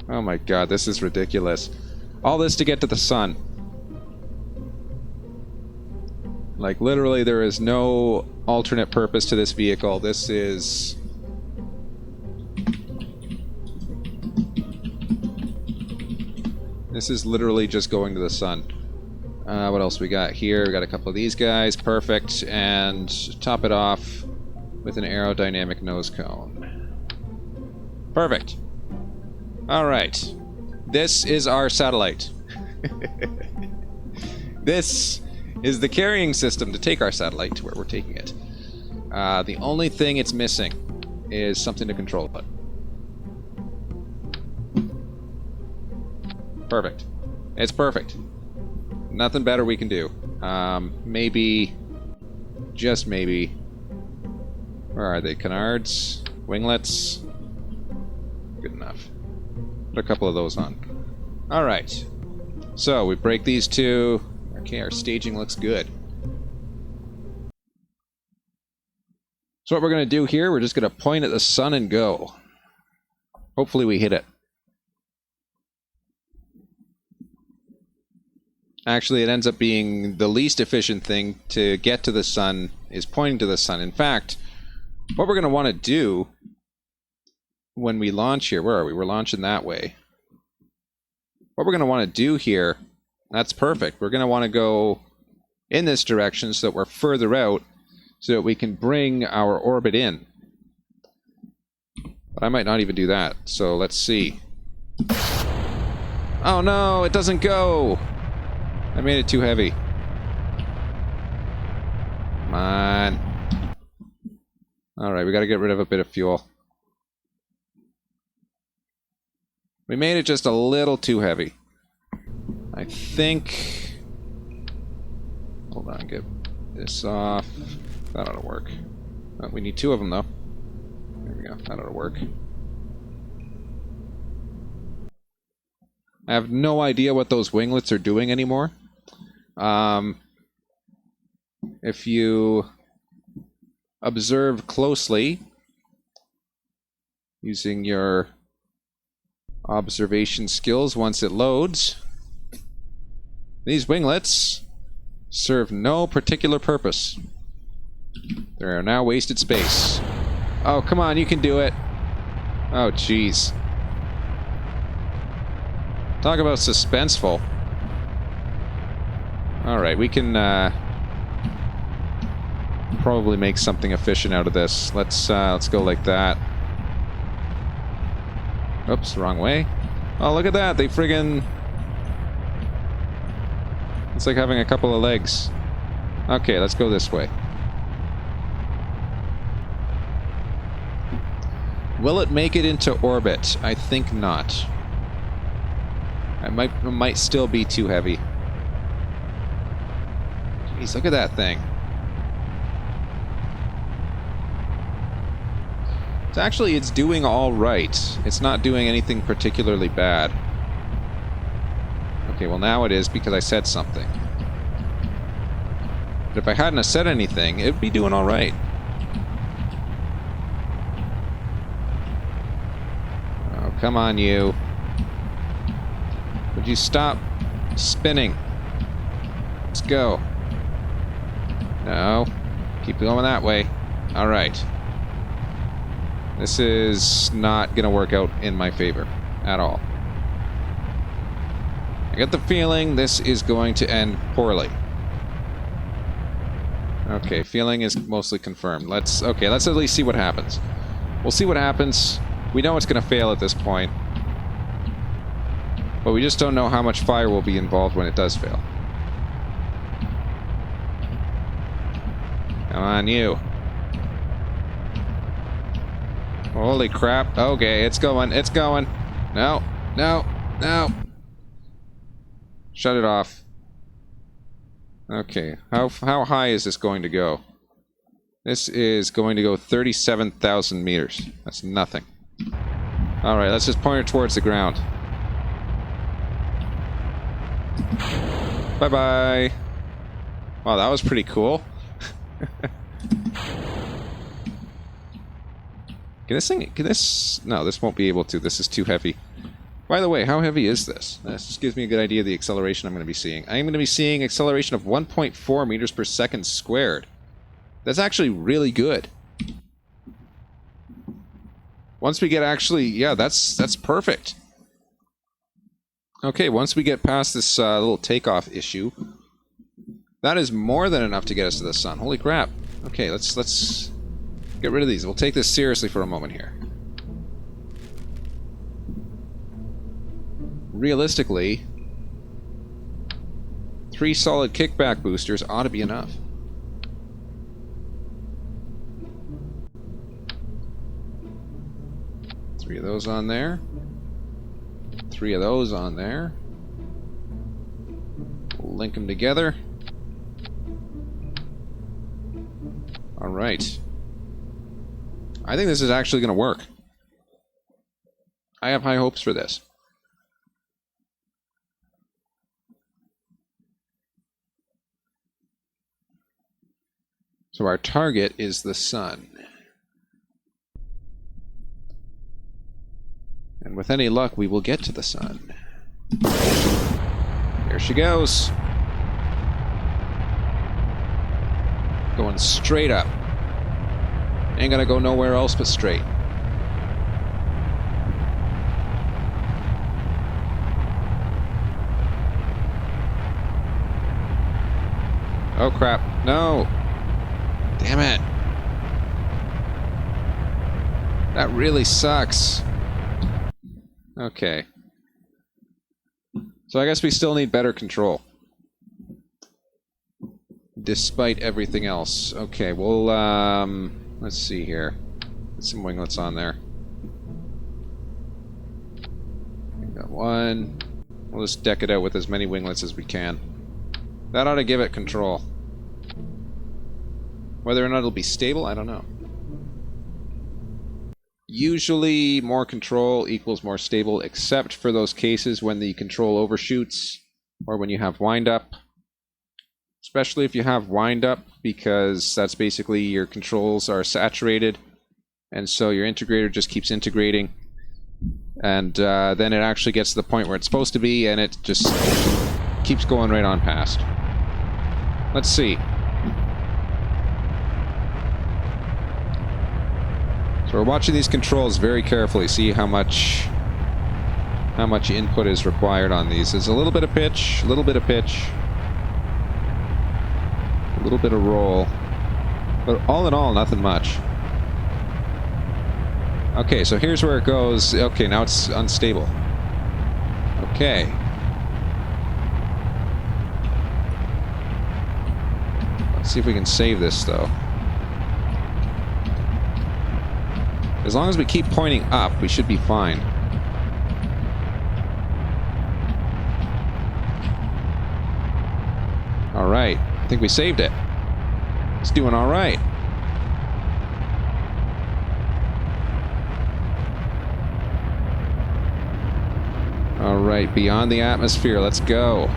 Oh my god, this is ridiculous. All this to get to the sun. Like, literally, there is no alternate purpose to this vehicle. This is... This is literally just going to the sun. What else we got here? We got a couple of these guys. Perfect. And top it off with an aerodynamic nose cone. Perfect. Alright. This is our satellite. This is the carrying system to take our satellite to where we're taking it. The only thing it's missing is something to control it. Perfect. It's perfect. Nothing better we can do. Maybe... Just maybe... Where are they? Canards? Winglets? Good enough. Put a couple of those on. Alright. So, we break these two. Okay, our staging looks good. So what we're going to do here, we're just going to point at the sun and go. Hopefully we hit it. Actually, it ends up being the least efficient thing to get to the sun is pointing to the sun. In fact, what we're going to want to do when we launch here, where are we? We're launching that way. What we're going to want to do here, that's perfect. We're going to want to go in this direction so that we're further out so that we can bring our orbit in. But I might not even do that, so let's see. Oh no, it doesn't go! I made it too heavy. Come on. Alright, we gotta get rid of a bit of fuel. We made it just a little too heavy. I think... Hold on, get this off. That ought to work. Oh, we need two of them, though. There we go. That ought to work. I have no idea what those winglets are doing anymore. If you observe closely, using your observation skills once it loads, these winglets serve no particular purpose. They are now wasted space. Oh, come on, you can do it. Oh, jeez. Talk about suspenseful. Alright, we can probably make something efficient out of this. Let's go like that. Oops, wrong way. Oh, look at that. They friggin... It's like having a couple of legs. Okay, let's go this way. Will it make it into orbit? I think not. It might still be too heavy. Jeez, look at that thing. It's doing all right. It's not doing anything particularly bad. Okay, well now it is because I said something. But if I hadn't have said anything, it would be doing all right. Oh, come on, you. Would you stop spinning? Let's go. No. Keep going that way. Alright. This is not going to work out in my favor at all. I get the feeling this is going to end poorly. Okay, feeling is mostly confirmed. Let's at least see what happens. We'll see what happens. We know it's going to fail at this point. But we just don't know how much fire will be involved when it does fail. Come on, you. Holy crap. Okay, it's going. It's going. No. No. No. Shut it off. Okay. How high is this going to go? This is going to go 37,000 meters. That's nothing. Alright, let's just point it towards the ground. Bye-bye. Wow, that was pretty cool. Can this thing... Can this... No, this won't be able to. This is too heavy. By the way, how heavy is this? This just gives me a good idea of the acceleration I'm going to be seeing. I'm going to be seeing acceleration of 1.4 meters per second squared. That's actually really good. Once we get actually... Yeah, that's perfect. Okay, once we get past this little takeoff issue, that is more than enough to get us to the sun. Holy crap. Okay, let's get rid of these. We'll take this seriously for a moment here. Realistically, 3 solid kickback boosters ought to be enough. Three of those on there. 3 of those on there. We'll link them together. Alright. I think this is actually going to work. I have high hopes for this. So our target is the sun. And with any luck, we will get to the sun. Here she goes. Going straight up. Ain't gonna go nowhere else but straight. Oh crap. No! Damn it! That really sucks. Okay. So I guess we still need better control. Despite everything else. Okay, well, let's see here. Get some winglets on there. We got one. We'll just deck it out with as many winglets as we can. That ought to give it control. Whether or not it'll be stable, I don't know. Usually, more control equals more stable, except for those cases when the control overshoots, or when you have wind-up. Especially if you have wind-up, because that's basically your controls are saturated, and so your integrator just keeps integrating, and then it actually gets to the point where it's supposed to be, and it just keeps going right on past. Let's see. So we're watching these controls very carefully, see how much input is required on these. There's a little bit of pitch, a little bit of pitch, a little bit of roll, but all in all, nothing much. Okay, so here's where it goes. Okay, now it's unstable. Okay. Let's see if we can save this, though. As long as we keep pointing up, we should be fine. Alright, I think we saved it. It's doing alright. Alright, beyond the atmosphere, let's go.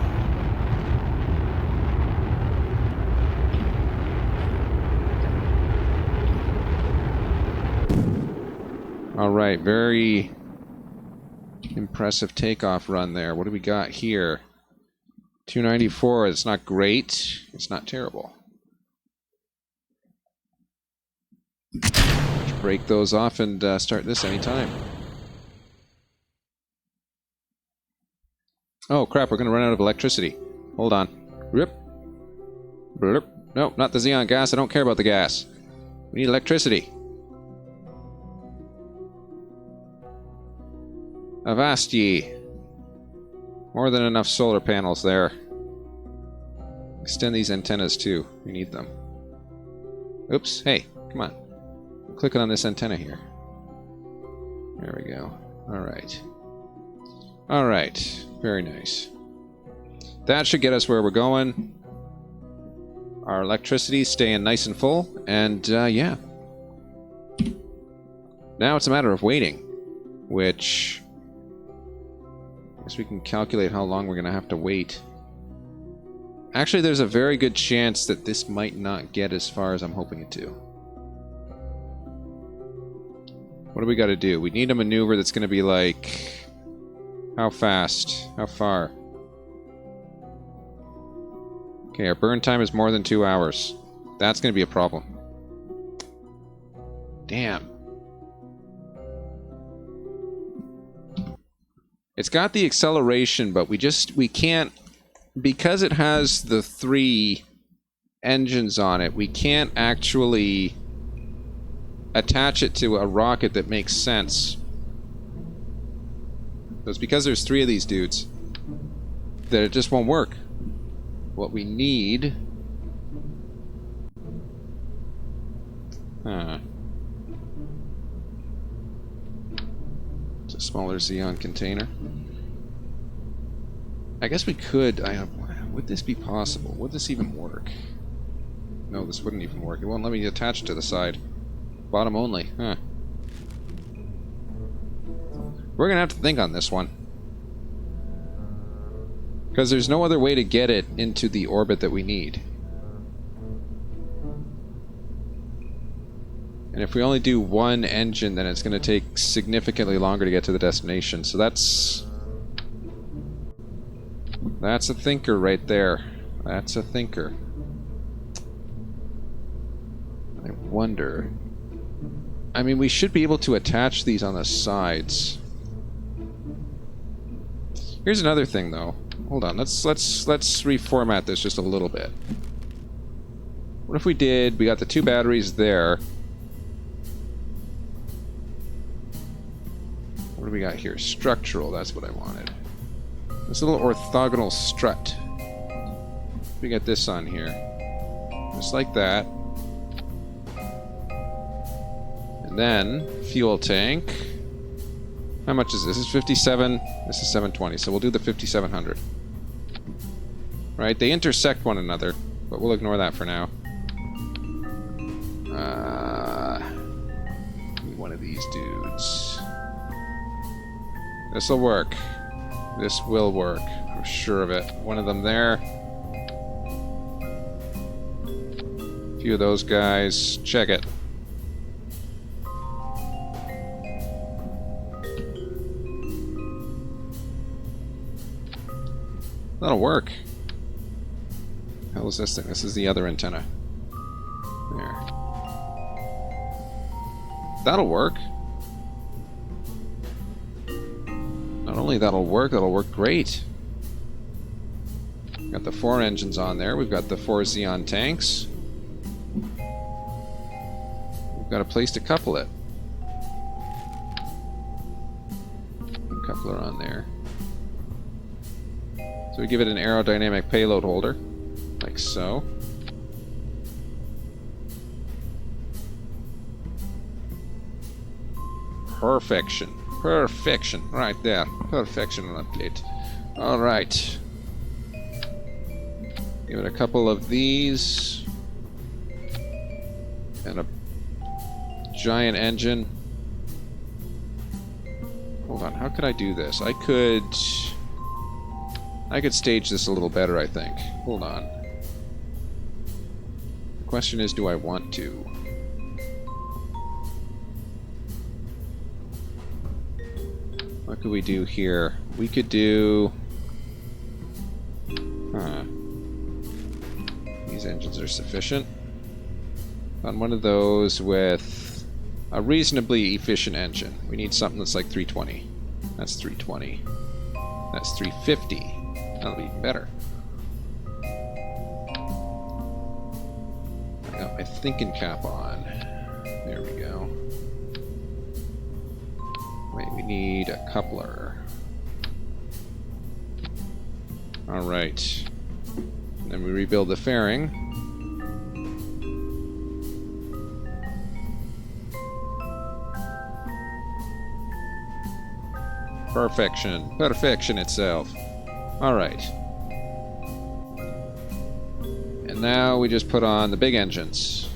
Alright, very impressive takeoff run there. What do we got here? 294, it's not great. It's not terrible. Let's break those off and start this anytime. Oh crap, we're going to run out of electricity. Hold on. Rip. Blurp. Nope, not the xenon gas. I don't care about the gas. We need electricity. Avast ye. More than enough solar panels there. Extend these antennas too. We need them. Oops. Hey, come on. I'm clicking on this antenna here. There we go. Alright. Alright. Very nice. That should get us where we're going. Our electricity's staying nice and full. And, yeah. Now it's a matter of waiting. Which... I guess we can calculate how long we're going to have to wait. Actually, there's a very good chance that this might not get as far as I'm hoping it to. What do we got to do? We need a maneuver that's going to be like... How fast? How far? Okay, our burn time is more than 2 hours. That's going to be a problem. Damn. It's got the acceleration, but we can't, because it has the 3 engines on it, we can't actually attach it to a rocket that makes sense. So it's because there's 3 of these dudes that it just won't work. What we need... It's a smaller Xeon container. I guess we could... would this be possible? Would this even work? No, this wouldn't even work. It won't let me attach it to the side. Bottom only. Huh. We're gonna have to think on this one. Because there's no other way to get it into the orbit that we need. And if we only do 1 engine, then it's going to take significantly longer to get to the destination. So that's a thinker right there. That's a thinker. I wonder... I mean, we should be able to attach these on the sides. Here's another thing, though. Hold on, let's reformat this just a little bit. What if we did... We got the 2 batteries there. What do we got here? Structural, that's what I wanted. This little orthogonal strut. We got this on here. Just like that. And then, fuel tank. How much is this? This is 57. This is 720, so we'll do the 5700. Right, they intersect one another, but we'll ignore that for now. One of these dudes. This'll work. This will work. I'm sure of it. One of them there. A few of those guys. Check it. That'll work. How is this thing? This is the other antenna. There. That'll work. Not only that'll work great. Got the 4 engines on there. We've got the 4 Xeon tanks. We've got a place to couple it. Coupler on there. So we give it an aerodynamic payload holder. Like so. Perfection. Perfection. Right there. Perfection on that plate. Alright. Give it a couple of these. And a giant engine. Hold on. How could I do this? I could stage this a little better, I think. Hold on. The question is, do I want to? What could we do here? We could do... These engines are sufficient. On one of those with a reasonably efficient engine. We need something that's like 320. That's 320. That's 350. That'll be better. I got my thinking cap on. There we go. Wait, we need a coupler. Alright. Then we rebuild the fairing. Perfection. Perfection itself. Alright. And now we just put on the big engines.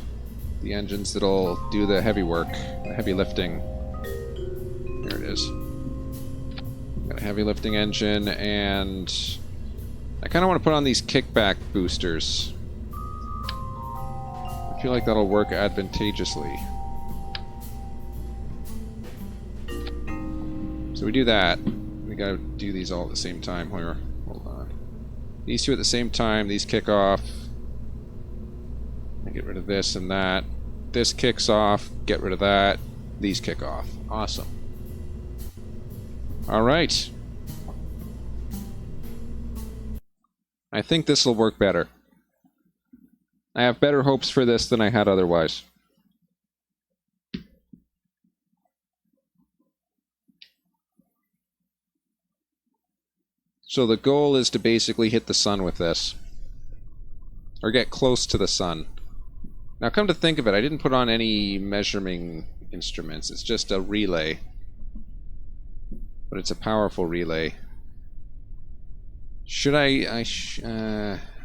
The engines that'll do the heavy work, the heavy lifting. Here it is. Got a heavy lifting engine, and I kind of want to put on these kickback boosters. I feel like that'll work advantageously. So we do that. We gotta do these all at the same time. Hold on. These two at the same time. These kick off. I get rid of this and that. This kicks off. Get rid of that. These kick off. Awesome. Alright. I think this will work better. I have better hopes for this than I had otherwise. So the goal is to basically hit the sun with this. Or get close to the sun. Now come to think of it, I didn't put on any measuring instruments. It's just a relay. But it's a powerful relay. Should I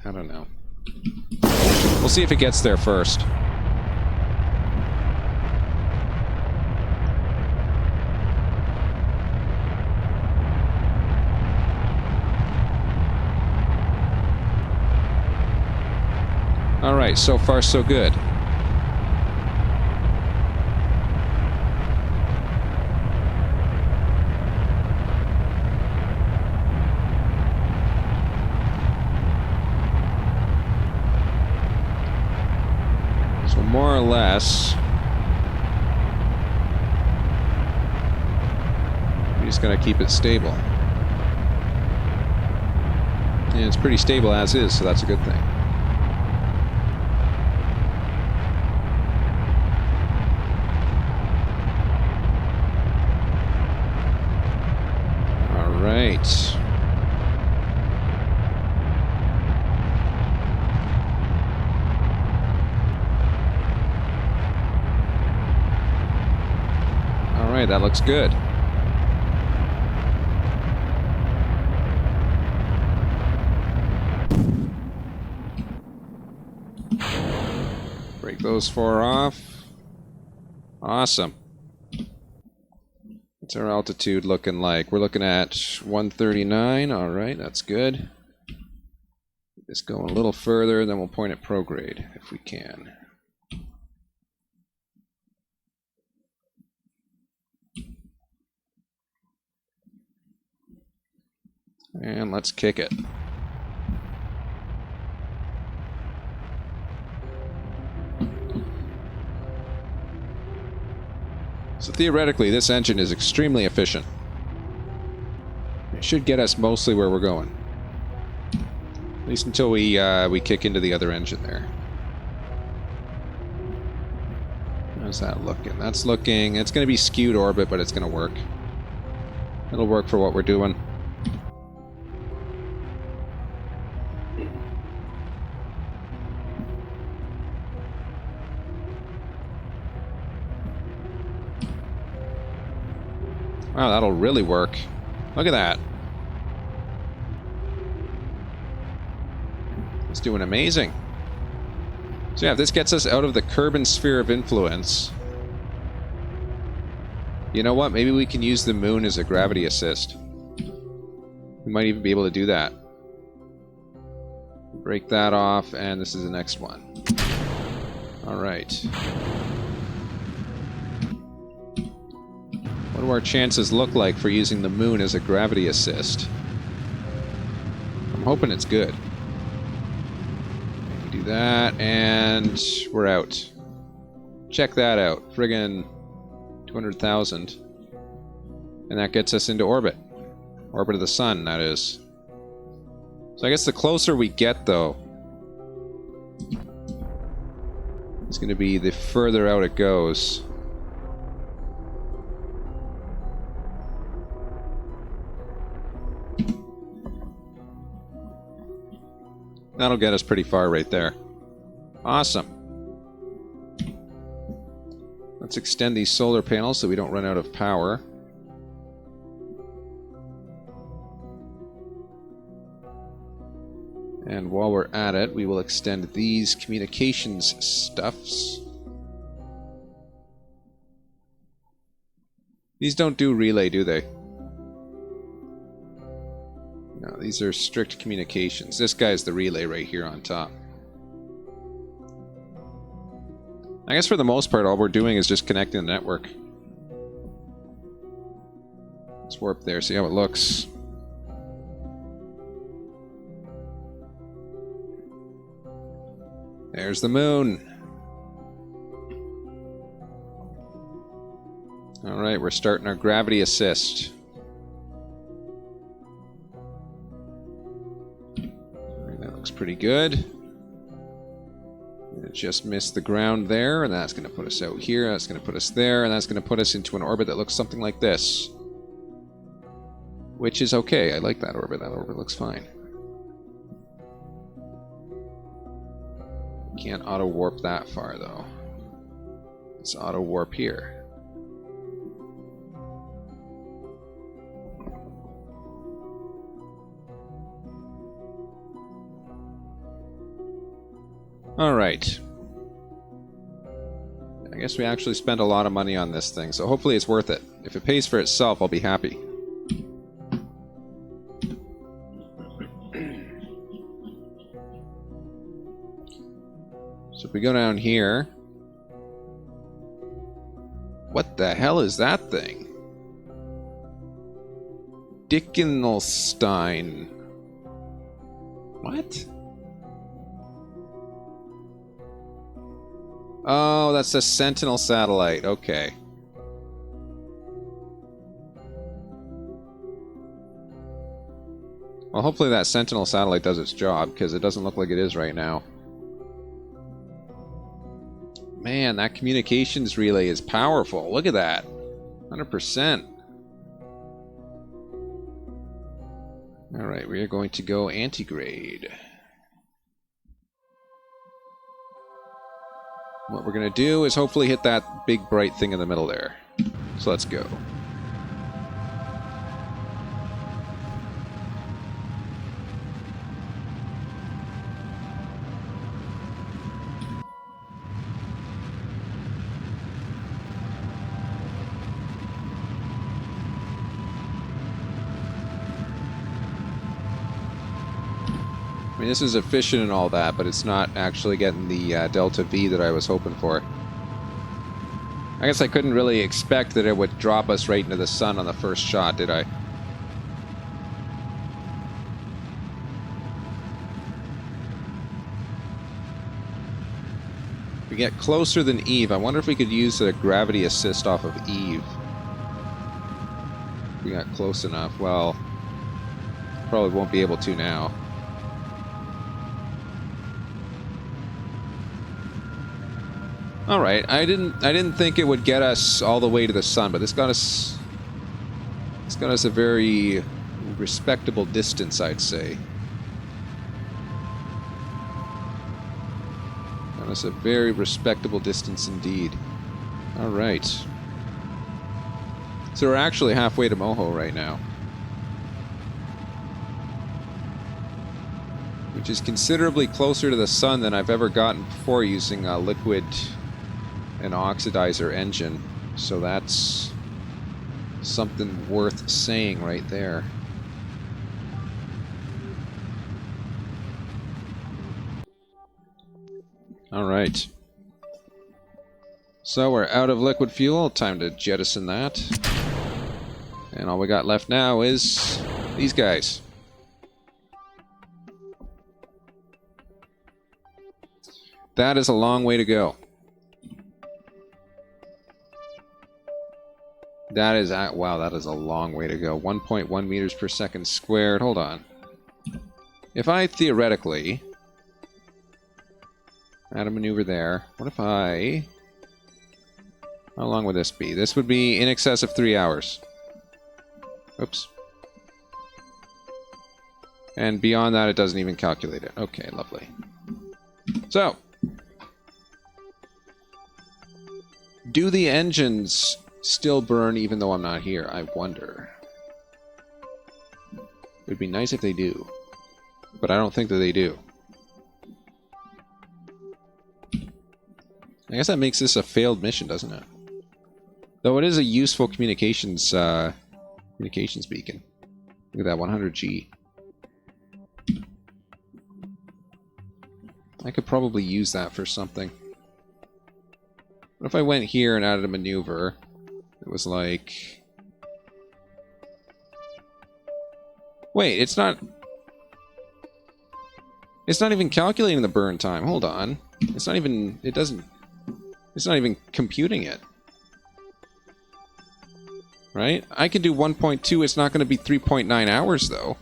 don't know. We'll see if it gets there first. Alright, so far so good. So more or less, we're just going to keep it stable. And it's pretty stable as is, so that's a good thing. Right. All right, that looks good. Break those four off. Awesome. What's our altitude looking like? We're looking at 139. All right, that's good. Get this going a little further, then we'll point at prograde if we can. And let's kick it. So theoretically, this engine is extremely efficient. It should get us mostly where we're going. At least until we kick into the other engine there. How's that looking? That's looking... It's going to be skewed orbit, but it's going to work. It'll work for what we're doing. Wow, that'll really work. Look at that. It's doing amazing. So yeah, if this gets us out of the Kerbal sphere of influence, you know what? Maybe we can use the moon as a gravity assist. We might even be able to do that. Break that off, and this is the next one. Alright. What do our chances look like for using the moon as a gravity assist? I'm hoping it's good. Do that, and we're out. Check that out. Friggin' 200,000. And that gets us into orbit. Orbit of the sun, that is. So I guess the closer we get, though, it's going to be the further out it goes. That'll get us pretty far right there. Awesome. Let's extend these solar panels so we don't run out of power. And while we're at it, we will extend these communications stuffs. These don't do relay, do they? No, these are strict communications. This guy's the relay right here on top. I guess for the most part, all we're doing is just connecting the network. Let's warp there, see how it looks. There's the moon. Alright, we're starting our gravity assist. That looks pretty good. It just missed the ground there, and that's going to put us out here, that's going to put us there, and that's going to put us into an orbit that looks something like this. Which is okay, I like that orbit looks fine. Can't auto-warp that far, though. Let's auto-warp here. Alright. I guess we actually spent a lot of money on this thing, so hopefully it's worth it. If it pays for itself, I'll be happy. So if we go down here... What the hell is that thing? Dickenstein. What? Oh, that's a Sentinel satellite. Okay. Well, hopefully that Sentinel satellite does its job, because it doesn't look like it is right now. Man, that communications relay is powerful. Look at that. 100%. Alright, we are going to go anti-grade. What we're going to do is hopefully hit that big bright thing in the middle there. So let's go. I mean, this is efficient and all that, but it's not actually getting the Delta V that I was hoping for. I guess I couldn't really expect that it would drop us right into the sun on the first shot, did I? We get closer than Eve. I wonder if we could use a gravity assist off of Eve. We got close enough. Well, probably won't be able to now. All right, I didn't think it would get us all the way to the sun, but this got us. It's got us a very respectable distance, I'd say. Got us a very respectable distance indeed. All right. So we're actually halfway to Moho right now, which is considerably closer to the sun than I've ever gotten before using a liquid and oxidizer engine. So that's something worth saying right there. All right. So we're out of liquid fuel. Time to jettison that. And all we got left now is these guys. That is a long way to go. That is, wow, that is a long way to go. 1.1 meters per second squared. Hold on. If I theoretically add a maneuver there, what if I... How long would this be? This would be in excess of 3 hours. Oops. And beyond that, it doesn't even calculate it. Okay, lovely. So, do the engines still burn even though I'm not here? I wonder. It would be nice if they do. But I don't think that they do. I guess that makes this a failed mission, doesn't it? Though it is a useful communications beacon. Look at that, 100G. I could probably use that for something. What if I went here and added a maneuver? It was like... Wait, it's not... It's not even calculating the burn time. Hold on. It's not even... It doesn't... It's not even computing it. Right? I can do 1.2. It's not going to be 3.9 hours, though.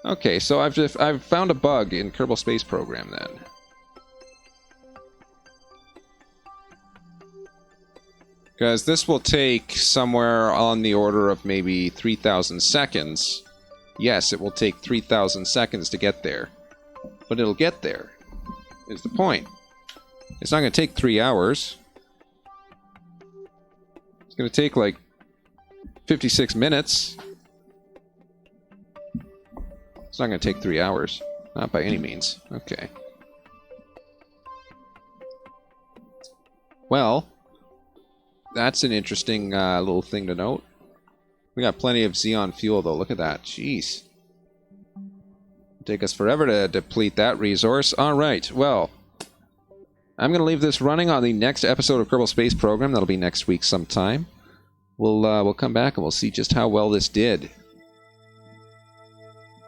Okay, so I've found a bug in Kerbal Space Program, then. Because this will take somewhere on the order of maybe 3,000 seconds. Yes, it will take 3,000 seconds to get there. But it'll get there, is the point. It's not going to take 3 hours. It's going to take, like, 56 minutes. It's not going to take 3 hours. Not by any means. Okay. Well, that's an interesting little thing to note. We got plenty of Xeon fuel, though. Look at that. Jeez. It'll take us forever to deplete that resource. Alright, well, I'm going to leave this running on the next episode of Kerbal Space Program. That'll be next week sometime. We'll come back and we'll see just how well this did.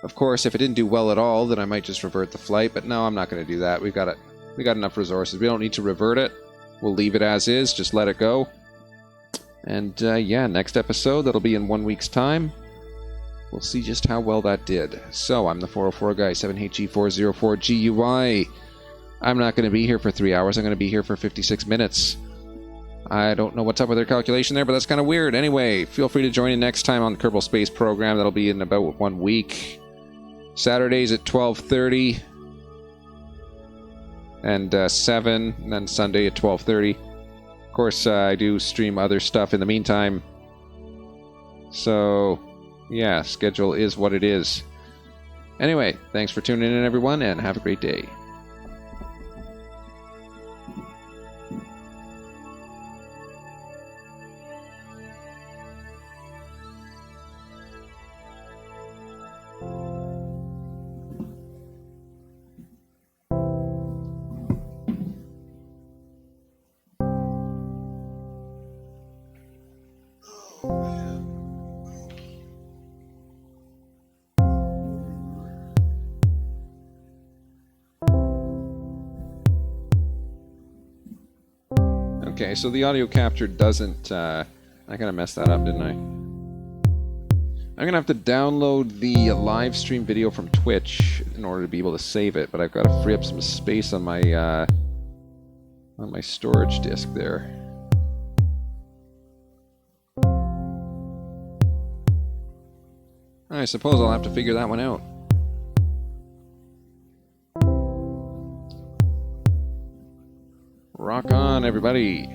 Of course, if it didn't do well at all, then I might just revert the flight, but no, I'm not going to do that. We got enough resources. We don't need to revert it. We'll leave it as is, just let it go. And yeah, next episode, that'll be in 1 week's time. We'll see just how well that did. So, I'm the 404 guy, 7HG404GUI. I'm not going to be here for 3 hours. I'm going to be here for 56 minutes. I don't know what's up with their calculation there, but that's kind of weird. Anyway, feel free to join in next time on the Kerbal Space Program. That'll be in about 1 week. Saturdays at 12:30. And 7, and then Sunday at 12:30. Of course, I do stream other stuff in the meantime. So, yeah, schedule is what it is. Anyway, thanks for tuning in, everyone, and have a great day. Okay, so the audio capture doesn't, I kind of messed that up, didn't I? I'm going to have to download the live stream video from Twitch in order to be able to save it, but I've got to free up some space on my storage disk there. I suppose I'll have to figure that one out. Rock on, everybody.